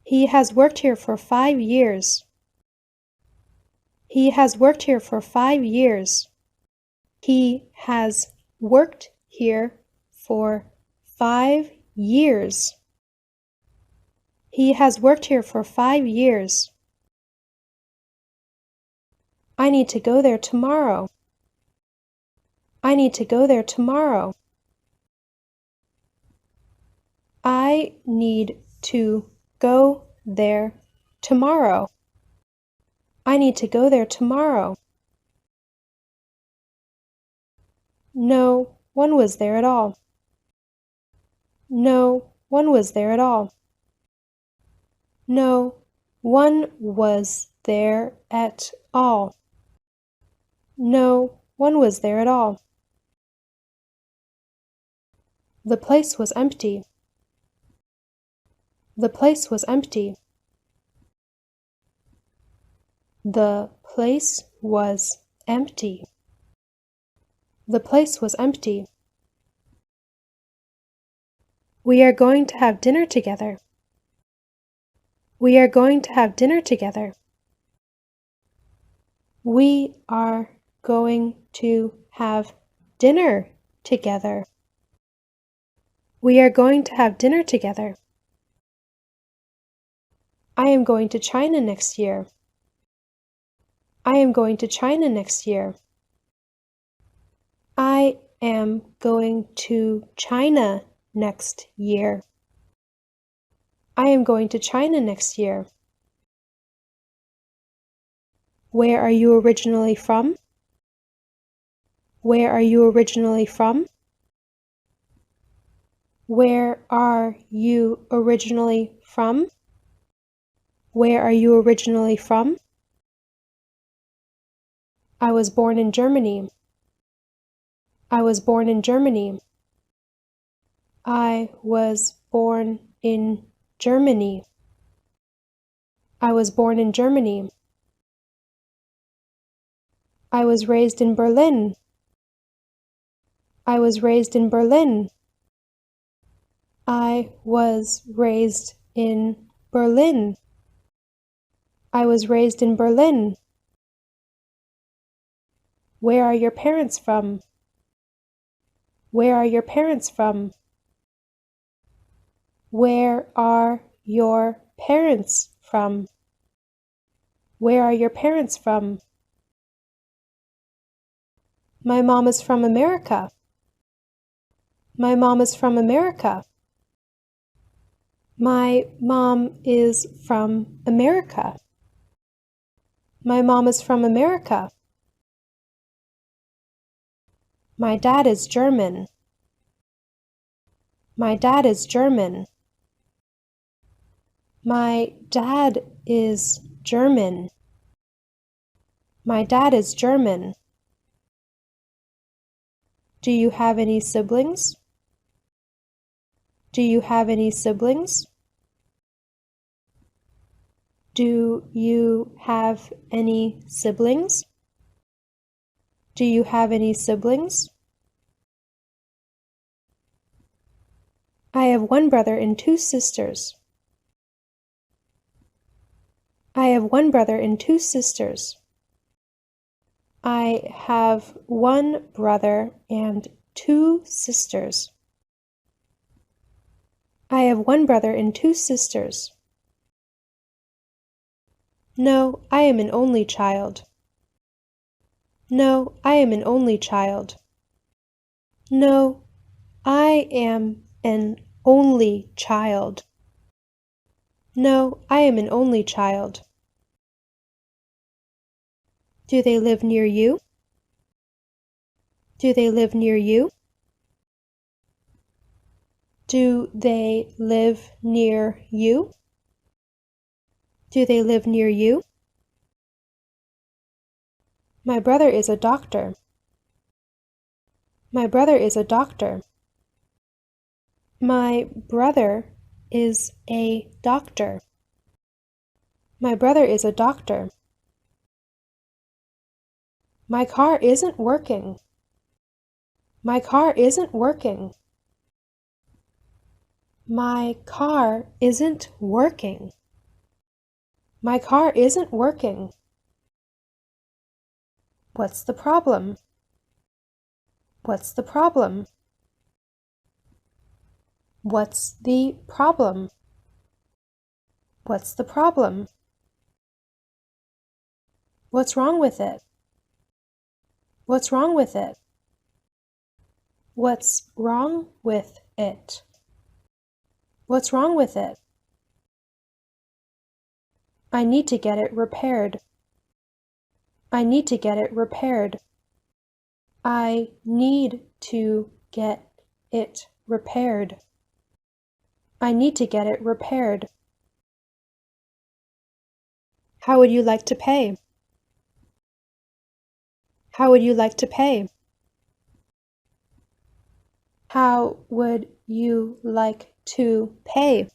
He has worked here for 5 years. He has worked here for 5 years. He has worked here for 5 years. He has worked here for 5 years. I need to go there tomorrow. I need to go there tomorrow. I need to go there tomorrow. I need to go there tomorrow. No one was there at all. No one was there at all. No one was there at all. No one was there at all. The place was empty. The place was empty. The place was empty. The place was empty. We are going to have dinner together. We are going to have dinner together. We are going to have dinner together. We are going to have dinner together. I am going to China next year. I am going to China next year. I am going to China next year. I am going to China next year. Where are you originally from? Where are you originally from? Where are you originally from? Where are you originally from? I was born in Germany. I was born in Germany. I was born in Germany. I was born in Germany. I was raised in Berlin. I was raised in Berlin. I was raised in Berlin. I was raised in Berlin. Where are your parents from? Where are your parents from? Where are your parents from? Where are your parents from? My mom is from America. My mom is from America. My mom is from America. My mom is from America. My dad is German. My dad is German. My dad is German. My dad is German. Do you have any siblings? Do you have any siblings? Do you have any siblings? Do you have any siblings? I have one brother and 2 sisters. I have one brother and 2 sisters. I have one brother and 2 sisters. I have one brother and 2 sisters. No, I am an only child. No, I am an only child. No, I am an only child. No, I am an only child. Do they live near you? Do they live near you? Do they live near you? Do they live near you? My brother is a doctor. My brother is a doctor. My brother is a doctor. My brother is a doctor. My car isn't working. My car isn't working. My car isn't working. My car isn't working. What's the problem? What's the problem? What's the problem? What's the problem? What's wrong with it? What's wrong with it? What's wrong with it? What's wrong with it? I need to get it repaired. I need to get it repaired. I need to get it repaired. I need to get it repaired. How would you like to pay? How would you like to pay? How would you like to pay?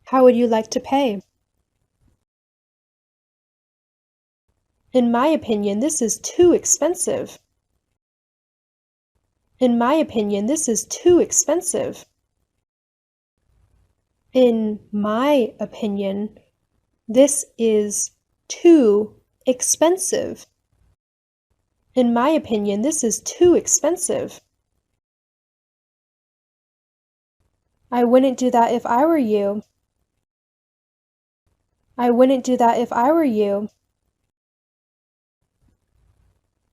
How would you like to pay? In my opinion, this is too expensive. In my opinion, this is too expensive. In my opinion, this is too expensive. In my opinion, this is too expensive. I wouldn't do that if I were you. I wouldn't do that if I were you.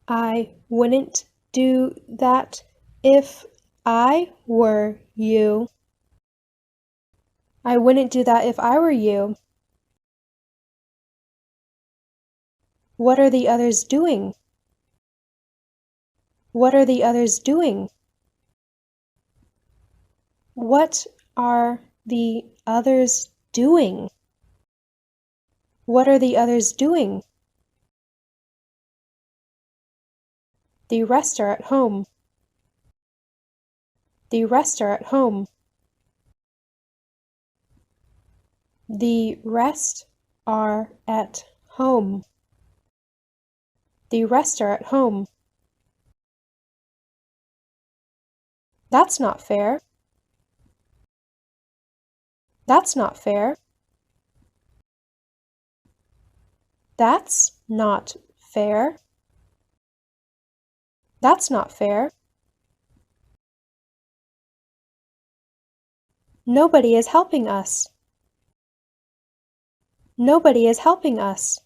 I wouldn't do that if I were you. I wouldn't do that if I were you. What are the others doing? What are the others doing? What are the others doing? What are the others doing? The rest are at home. The rest are at home. The rest are at home. The rest are at home. That's not fair. That's not fair. That's not fair. That's not fair. Nobody is helping us. Nobody is helping us.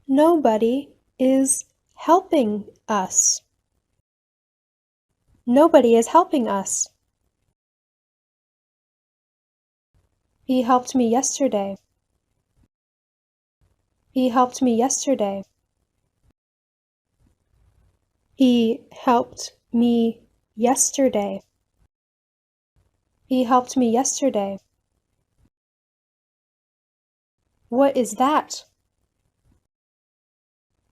Nobody is helping us. Nobody is helping us. He helped me yesterday. He helped me yesterday. He helped me yesterday. He helped me yesterday. What is that?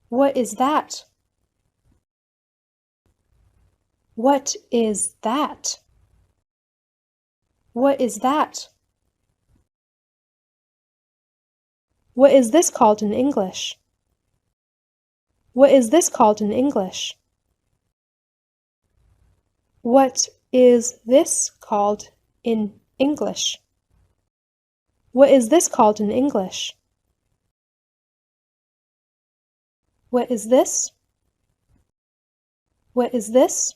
What is that? What is that? What is that? What is this called in English? What is this called in English? What is this called in English? What is this called in English? What is this? What is this?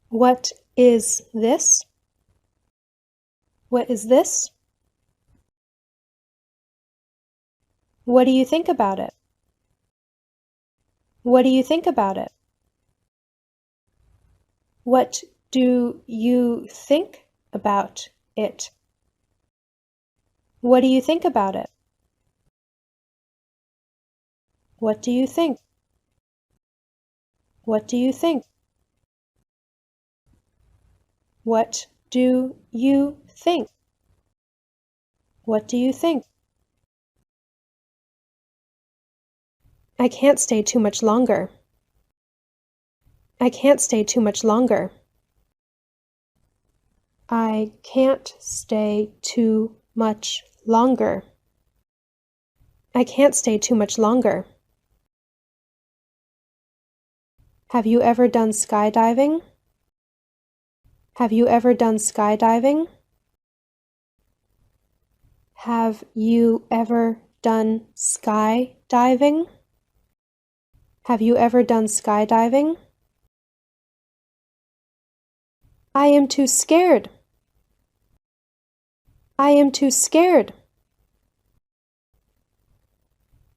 What is this? What is this? What do you think about it? What do you think about it? What do you think about it? What do you think about it? What do you think? What do you think? What do you think? What do you think? I can't stay too much longer. I can't stay too much longer. I can't stay too much longer. I can't stay too much longer. Have you ever done skydiving? Have you ever done skydiving? Have you ever done skydiving? Have you ever done skydiving? I am too scared. I am too scared.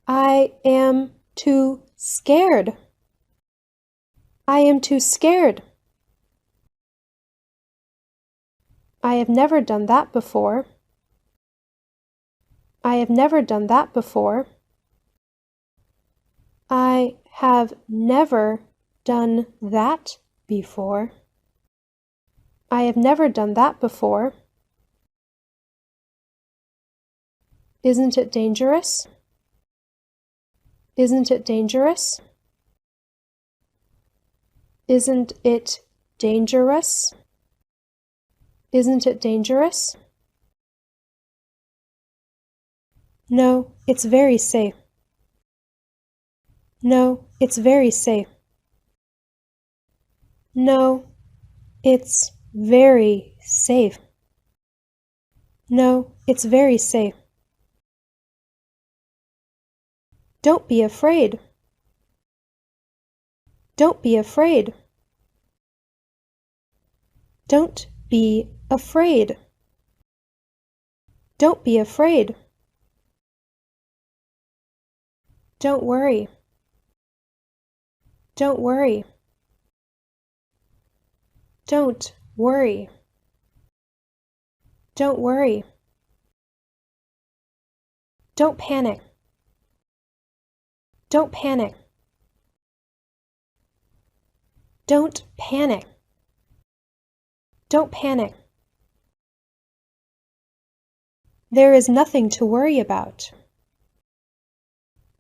I am too scared. I am too scared. I have never done that before. I have never done that before. I have never done that before. I have never done that before. Isn't it dangerous? Isn't it dangerous? Isn't it dangerous? Isn't it dangerous? No, it's very safe. No, it's very safe. No, it's very safe. No, it's very safe. Don't be afraid. Don't be afraid. Don't be afraid. Don't be afraid. Don't worry. Don't worry. Don't worry. Don't worry. Don't panic. Don't panic. Don't panic. Don't panic. There is nothing to worry about.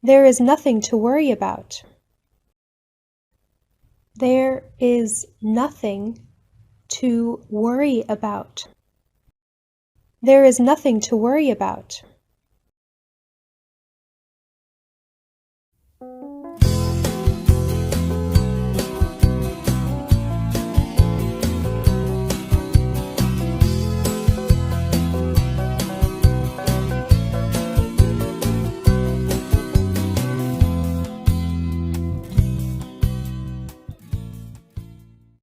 There is nothing to worry about. There is nothing to worry about. There is nothing to worry about.